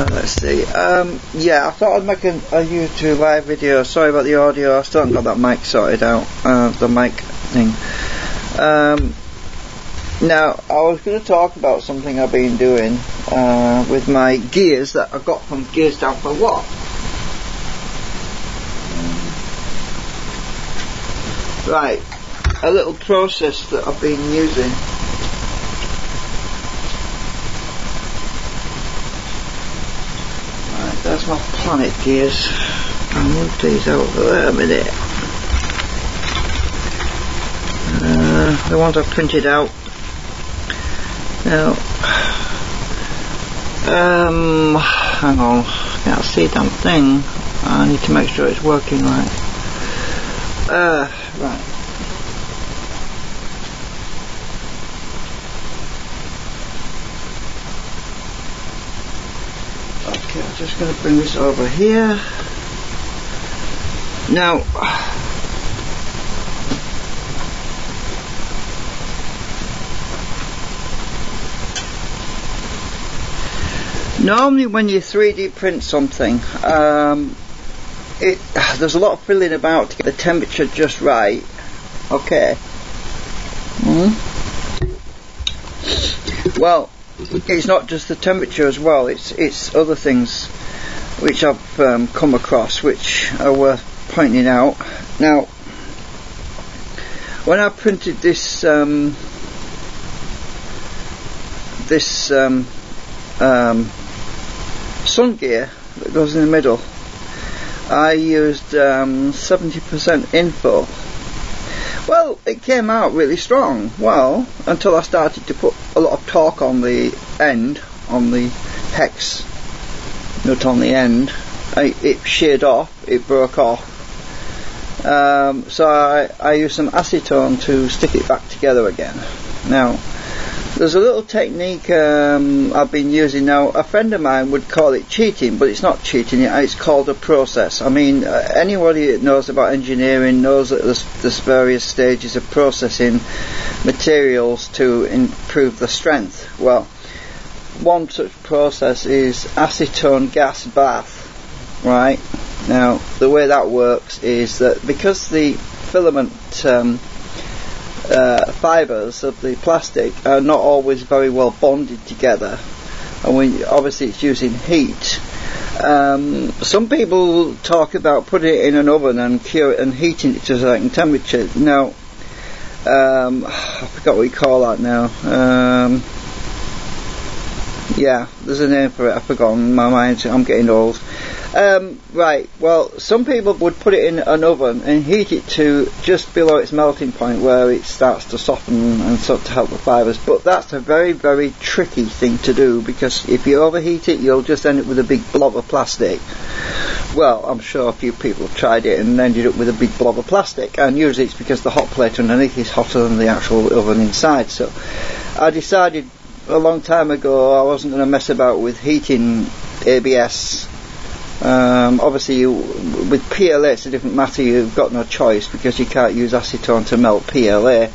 let's see. Yeah, I thought I'd make a YouTube live video. Sorry about the audio, I still haven't got that mic sorted out, the mic thing. Now, I was going to talk about something I've been doing with my gears that I got from Gears Down for What. Right, a little process that I've been using. Right, there's my Planet gears. I'll move these out for there a minute. The ones I've printed out. Now, hang on, I can't see a damn thing. I need to make sure it's working right. Right. Okay, I'm just going to bring this over here. Now, normally when you 3D print something, there's a lot of fiddling about to get the temperature just right. Okay. Well, it's not just the temperature as well, it's other things which I've come across which are worth pointing out. Now, when I printed this sun gear that goes in the middle, I used 70% info. Well, it came out really strong. Well, until I started to put a lot of torque on the end, on the hex nut on the end, it sheared off, it broke off. So I used some acetone to stick it back together again. Now, there's a little technique I've been using now. A friend of mine would call it cheating, but it's not cheating, it's called a process. I mean, anybody that knows about engineering knows that there's various stages of processing materials to improve the strength. Well, one such process is acetone gas bath, right? Now, the way that works is that because the filament fibres of the plastic are not always very well bonded together, and obviously it's using heat. Some people talk about putting it in an oven and cure it and heating it to a certain temperature. Now, I forgot what you call that now. Yeah, there's a name for it, I've forgotten, my mind, I'm getting old. Right, well, some people would put it in an oven and heat it to just below its melting point where it starts to soften and sort to help the fibres, but that's a very, very tricky thing to do, because if you overheat it you'll just end up with a big blob of plastic. Well, I'm sure a few people have tried it and ended up with a big blob of plastic, and usually it's because the hot plate underneath is hotter than the actual oven inside. So I decided a long time ago I wasn't going to mess about with heating ABS. Obviously with PLA it's a different matter, you've got no choice because you can't use acetone to melt PLA,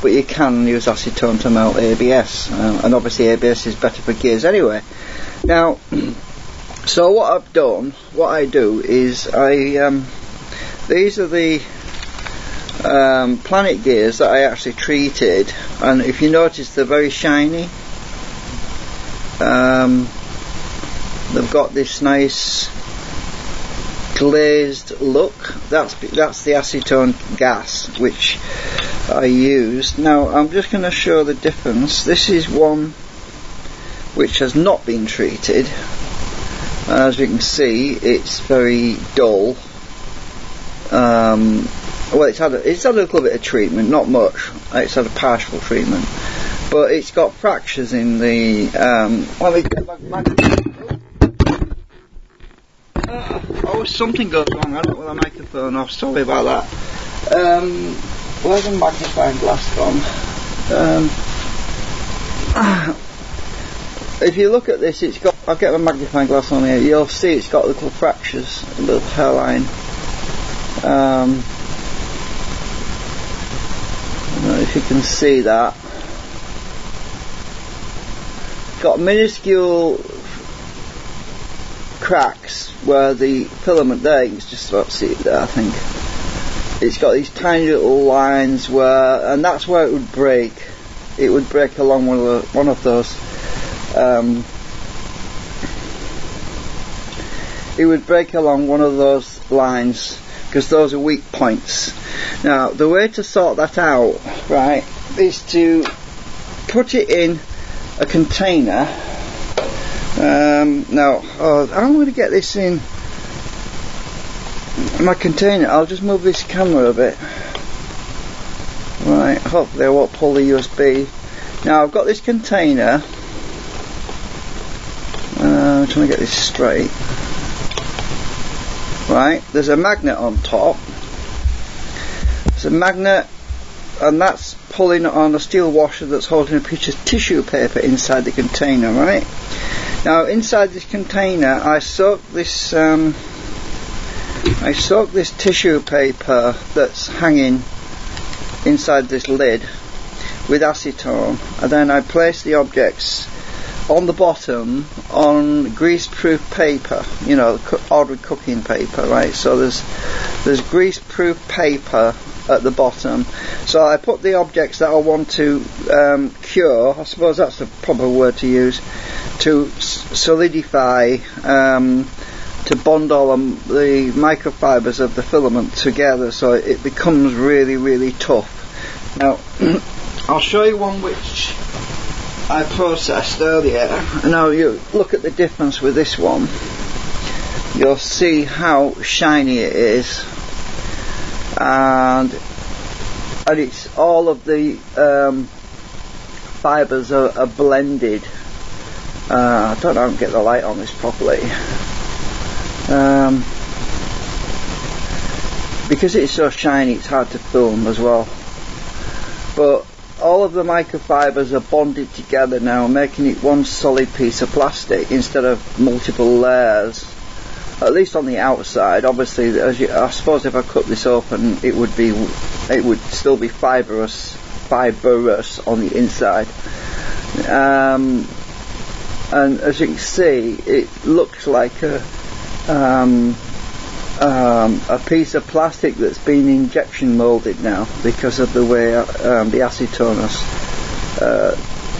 but you can use acetone to melt ABS, and obviously ABS is better for gears anyway. Now, so what I do is these are the Planet gears that I actually treated, and if you notice they're very shiny. They've got this nice glazed look. That's the acetone gas which I used. Now I'm just going to show the difference. This is one which has not been treated. As you can see, it's very dull. Well, it's had a little bit of treatment, not much. It's had a partial treatment, but it's got fractures in the. Let me get oh, something goes wrong. I don't know with the microphone off. Sorry about that. Where's the magnifying glass gone? If you look at this, it's got. I'll get my magnifying glass on here. You'll see it's got little fractures, a little hairline. I don't know if you can see that. Got minuscule cracks where the filament there, you can just about see it there, I think. It's got these tiny little lines where, and that's where it would break. It would break along one of those. It would break along one of those lines because those are weak points. Now, the way to sort that out, right, is to put it in a container. Now, I'm going to get this in my container. I'll just move this camera a bit. Right, hopefully I won't pull the USB. Now I've got this container. I'm trying to get this straight. Right, there's a magnet on top. There's a magnet, and that's pulling on a steel washer that's holding a piece of tissue paper inside the container, right? Now inside this container I soak this tissue paper that's hanging inside this lid with acetone, and then I place the objects on the bottom on grease-proof paper, you know, ordinary cooking paper, right? So there's grease-proof paper at the bottom. So I put the objects that I want to cure, I suppose that's the proper word to use, to solidify, to bond all the microfibers of the filament together so it becomes really, really tough. Now, I'll show you one which I processed earlier. Now you look at the difference with this one. You'll see how shiny it is, and it's all of the fibres are blended. I don't know how to get the light on this properly. Because it's so shiny, it's hard to film as well. But all of the microfibers are bonded together now, making it one solid piece of plastic instead of multiple layers. At least on the outside. Obviously, I suppose if I cut this open, it would still be fibrous on the inside. And as you can see, it looks like a piece of plastic that's been injection moulded now because of the way the acetone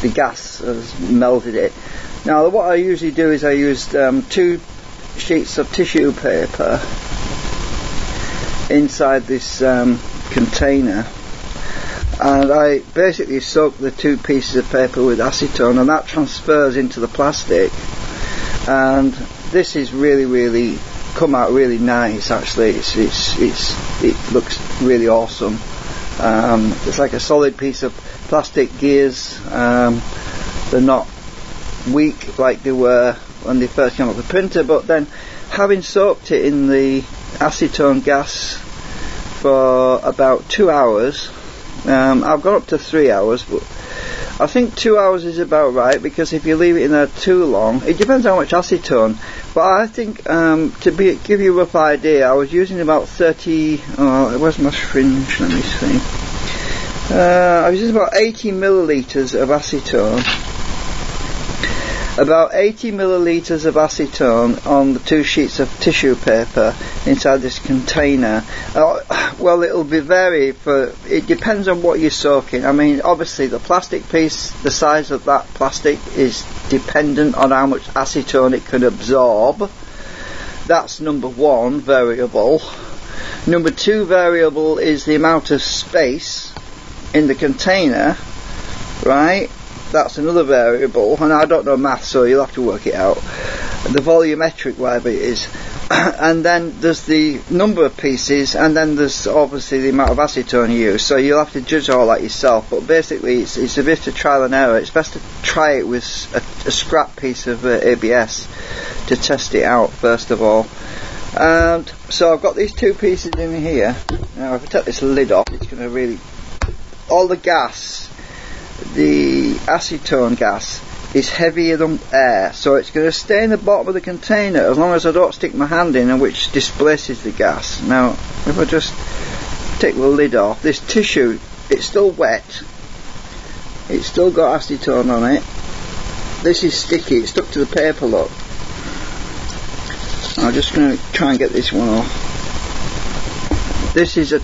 the gas has melted it. Now what I usually do is I used 2 sheets of tissue paper inside this container, and I basically soak the 2 pieces of paper with acetone, and that transfers into the plastic, and this is really come out really nice. Actually, it looks really awesome. It's like a solid piece of plastic gears. They're not weak like they were when they first came off the printer, but then having soaked it in the acetone gas for about 2 hours, I've gone up to 3 hours, but I think 2 hours is about right, because if you leave it in there too long, it depends how much acetone, but I think give you a rough idea, I was using about 30, where's my syringe, let me see, I was using about 80 millilitres of acetone. About 80 millilitres of acetone on the 2 sheets of tissue paper inside this container. Well, it'll be vary it depends on what you're soaking. I mean, obviously the plastic piece, the size of that plastic is dependent on how much acetone it can absorb. That's number 1 variable. Number 2 variable is the amount of space in the container, right? That's another variable, and I don't know maths, so you'll have to work it out. The volumetric, whatever it is. And then there's the number of pieces, and then there's obviously the amount of acetone you use, so you'll have to judge all that yourself. But basically it's a bit of trial and error. It's best to try it with a scrap piece of ABS to test it out first of all. And so I've got these 2 pieces in here. Now if I take this lid off, it's going to really, all the gas, the acetone gas, is heavier than air, so it's going to stay in the bottom of the container as long as I don't stick my hand in, which displaces the gas. Now if I just take the lid off, this tissue, it's still wet, it's still got acetone on it. This is sticky, it's stuck to the paper, look. I'm just going to try and get this one off. This is a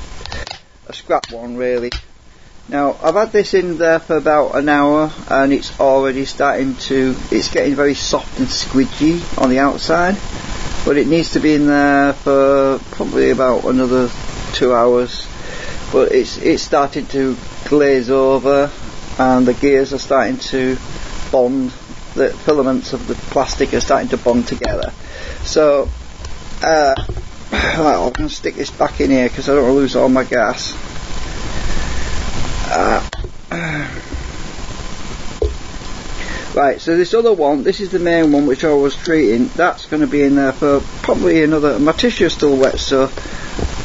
scrap one really. Now I've had this in there for about an hour and it's already it's getting very soft and squidgy on the outside, but it needs to be in there for probably about another 2 hours. But it's starting to glaze over and the gears are starting to bond. The filaments of the plastic are starting to bond together. So right, I'm going to stick this back in here because I don't want to lose all my gas. Right, so this other one, this is the main one which I was treating. That's going to be in there for probably another. My tissue is still wet, so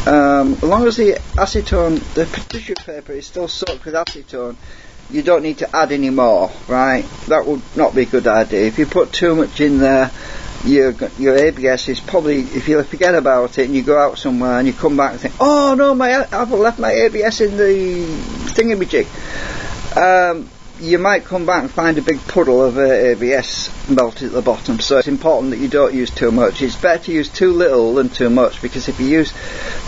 as long as the acetone, the tissue paper is still soaked with acetone, you don't need to add any more, right? That would not be a good idea. If you put too much in there, your ABS is probably, if you forget about it and you go out somewhere and you come back and think, oh no, I've left my ABS in the thingamajig. You might come back and find a big puddle of ABS melted at the bottom. So it's important that you don't use too much. It's better to use too little than too much, because if you use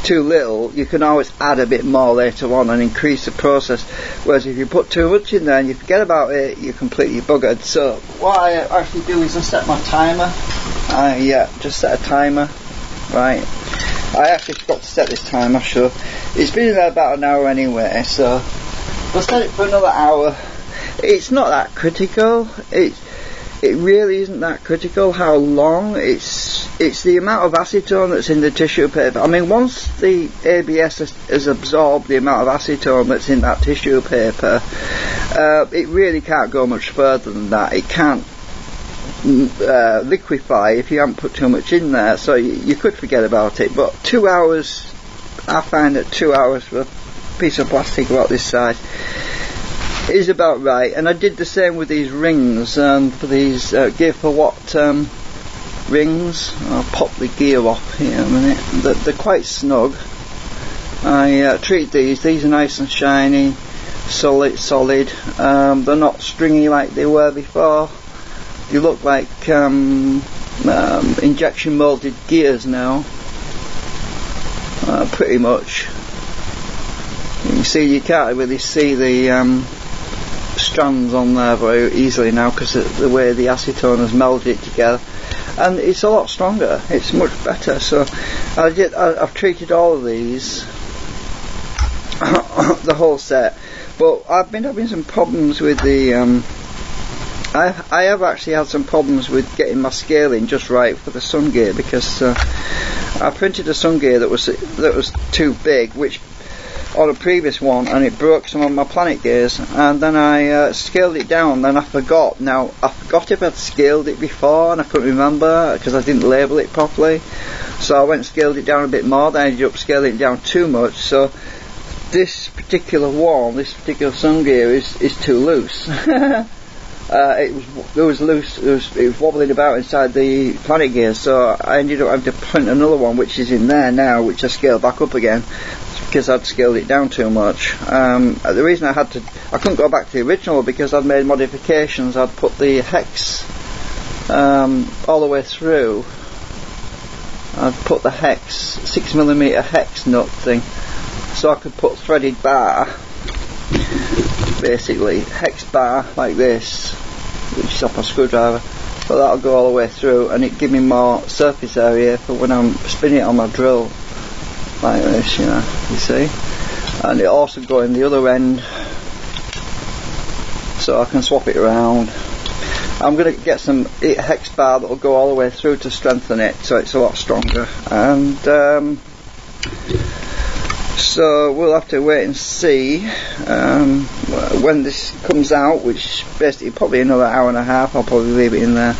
too little you can always add a bit more later on and increase the process, whereas if you put too much in there and you forget about it, you're completely buggered. So what I actually do is I set my timer. Just set a timer. Right, I actually forgot to set this timer, so it's been in there about an hour anyway, so we'll set it for another hour. It's not that critical. It really isn't that critical how long. It's the amount of acetone that's in the tissue paper. I mean, once the ABS has absorbed the amount of acetone that's in that tissue paper, it really can't go much further than that. It can't liquefy if you haven't put too much in there, so you could forget about it. But 2 hours, I find that 2 hours for a piece of plastic about this size is about right. And I did the same with these rings, for these gear for what rings. I'll pop the gear off here a minute. They're quite snug. I treat these are nice and shiny, solid. They're not stringy like they were before. You look like injection molded gears now, pretty much. You can see, you can't really see the strands on there very easily now because of the way the acetone has melded it together, and it's a lot stronger. It's much better. So I've treated all of these, the whole set, but I've been having some problems with the I have actually had some problems with getting my scaling just right for the sun gear, because I printed a sun gear that was too big, which on a previous one, and it broke some of my planet gears, and then I scaled it down. Then I forgot. Now I forgot if I'd scaled it before, and I couldn't remember because I didn't label it properly. So I went and scaled it down a bit more. Then I ended up scaling it down too much. So this particular one, this particular sun gear is too loose. It was loose. It was wobbling about inside the planet gear. So I ended up having to print another one, which is in there now, which I scaled back up again, because I'd scaled it down too much. The reason I couldn't go back to the original, because I'd made modifications. I'd put the hex all the way through. I'd put the hex, 6mm hex nut thing, so I could put threaded bar, basically hex bar like this, which is off my screwdriver. But that'll go all the way through, and it give me more surface area for when I'm spinning it on my drill. Like this, you know, you see, and it also go in the other end, so I can swap it around. I'm going to get some hex bar that will go all the way through to strengthen it, so it's a lot stronger. And so we'll have to wait and see when this comes out, which basically probably another hour and a half. I'll probably leave it in there.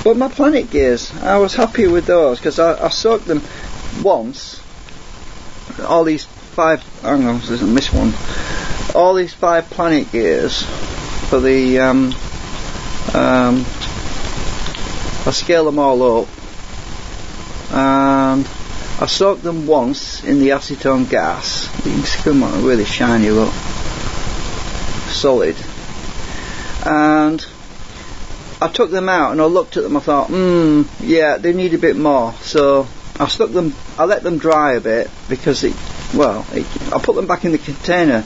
But my planet gears, I was happy with those, because I soaked them once. All these 5, hang on, there's a miss one. All these 5 planet gears for the I scale them all up, and I soaked them once in the acetone gas. You can see them on, really shiny, look, solid. And I took them out and I looked at them. I thought, yeah, they need a bit more. So I let them dry a bit because I put them back in the container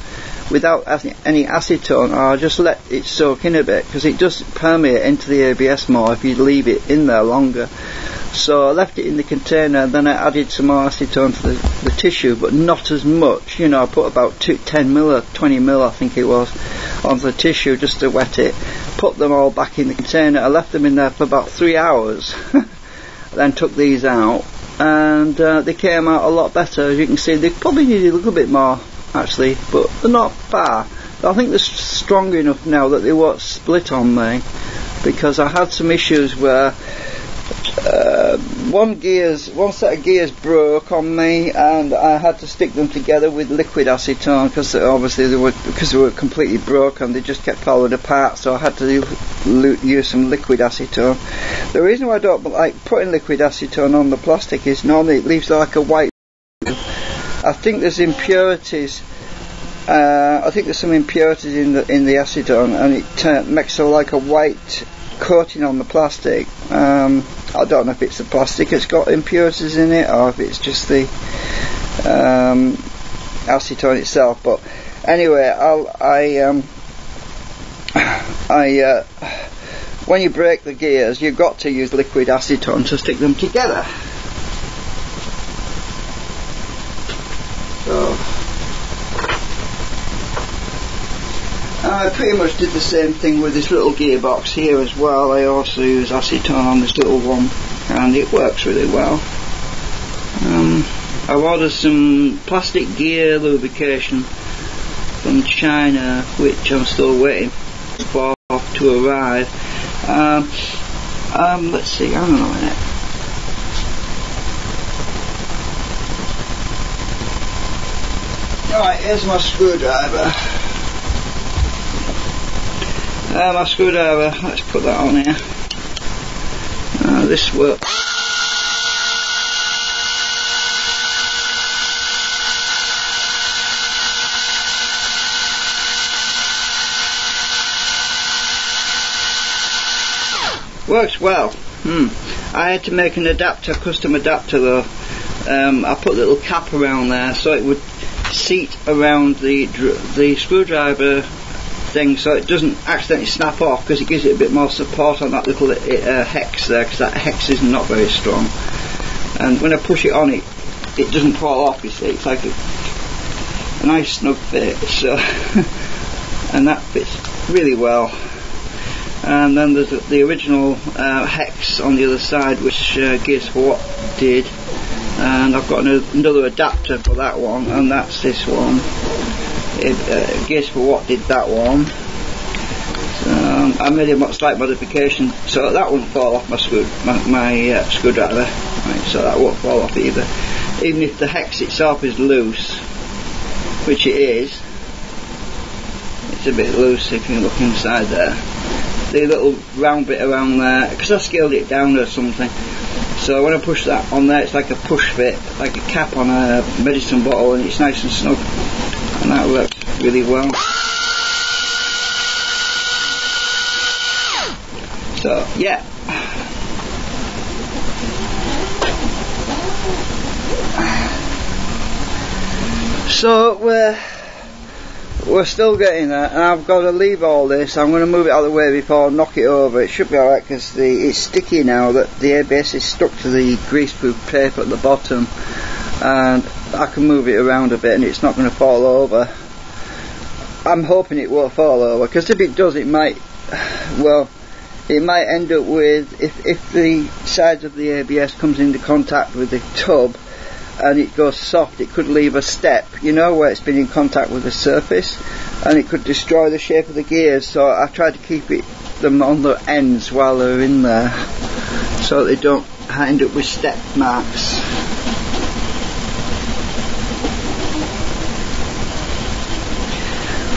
without any acetone, or I just let it soak in a bit because it does permeate into the ABS more if you leave it in there longer. So I left it in the container, and then I added some more acetone to the tissue, but not as much. You know, I put about 10 mil or 20 mil, I think it was, onto the tissue just to wet it. Put them all back in the container. I left them in there for about 3 hours. Then took these out, and they came out a lot better. As you can see, they probably needed a little bit more actually, but they're not far. I think they're strong enough now that they won't split on me, because I had some issues where one set of gears broke on me, and I had to stick them together with liquid acetone because obviously they were completely broken. They just kept falling apart, so I had to use some liquid acetone. The reason why I don't like putting liquid acetone on the plastic is normally it leaves like a white. I think there's impurities. I think there's some impurities in the acetone, and it makes like a white coating on the plastic. I don't know if it's the plastic that's got impurities in it, or if it's just the acetone itself. But anyway, when you break the gears, you've got to use liquid acetone to stick them together. So I pretty much did the same thing with this little gearbox here as well. I also use acetone on this little one, and it works really well. I've ordered some plastic gear lubrication from China, which I'm still waiting for to arrive. Let's see, hang on a minute. Alright, here's my screwdriver. My screwdriver, let's put that on here. This works. Works well. I had to make an adapter, custom adapter though. I put a little cap around there so it would seat around the screwdriver thing, so it doesn't accidentally snap off, because it gives it a bit more support on that little hex there, because that hex is not very strong, and when I push it on, it doesn't fall off. You see, it's like a nice snug fit. So and that fits really well. And then there's the original hex on the other side, which Gears for What did, and I've got another adapter for that one, and that's this one. Gears for What did that one. So, I made a slight modification so that won't fall off my screwdriver, right, so that won't fall off either. Even if the hex itself is loose, which it is, it's a bit loose if you look inside there. The little round bit around there, because I scaled it down or something, so when I push that on there, it's like a push fit, like a cap on a medicine bottle, and it's nice and snug, and that works really well. So yeah, so we're still getting there, and I've got to leave all this. I'm going to move it out of the way before I knock it over. It should be alright, because it's sticky now that the ABS is stuck to the greaseproof tape at the bottom, and I can move it around a bit and it's not going to fall over. I'm hoping it won't fall over, because if it does, it might end up with, if the sides of the ABS comes into contact with the tub and it goes soft, it could leave a step, you know, where it's been in contact with the surface, and it could destroy the shape of the gears. So I try to keep them on the ends while they're in there, so they don't end up with step marks.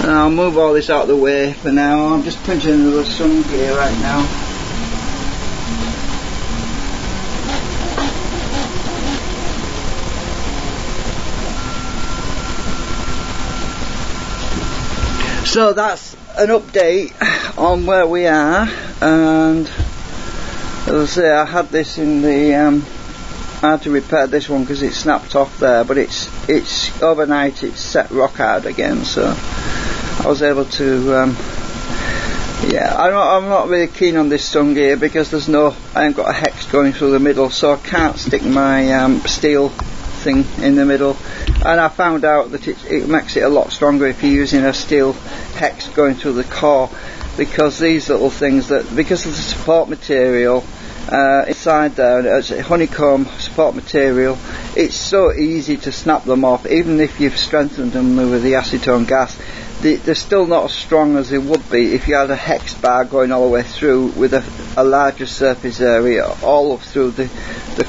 And I'll move all this out of the way for now. I'm just printing another sun gear right now. So that's an update on where we are. and as I say, I had this in the I had to repair this one because it snapped off there, but it's overnight it's set rock hard again, so I was able to yeah, I'm not really keen on this sun gear because I haven't got a hex going through the middle, so I can't stick my steel thing in the middle, and I found out that it makes it a lot stronger if you're using a steel hex going through the core, because these little things, because of the support material inside there, it's a honeycomb support material, it's so easy to snap them off. Even if you've strengthened them with the acetone gas, they're still not as strong as they would be if you had a hex bar going all the way through with a larger surface area all up through the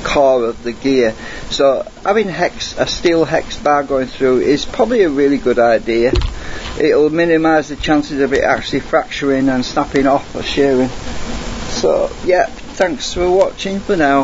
core of the gear. So having a steel hex bar going through is probably a really good idea. It'll minimise the chances of it actually fracturing and snapping off or shearing. So yeah, thanks for watching for now.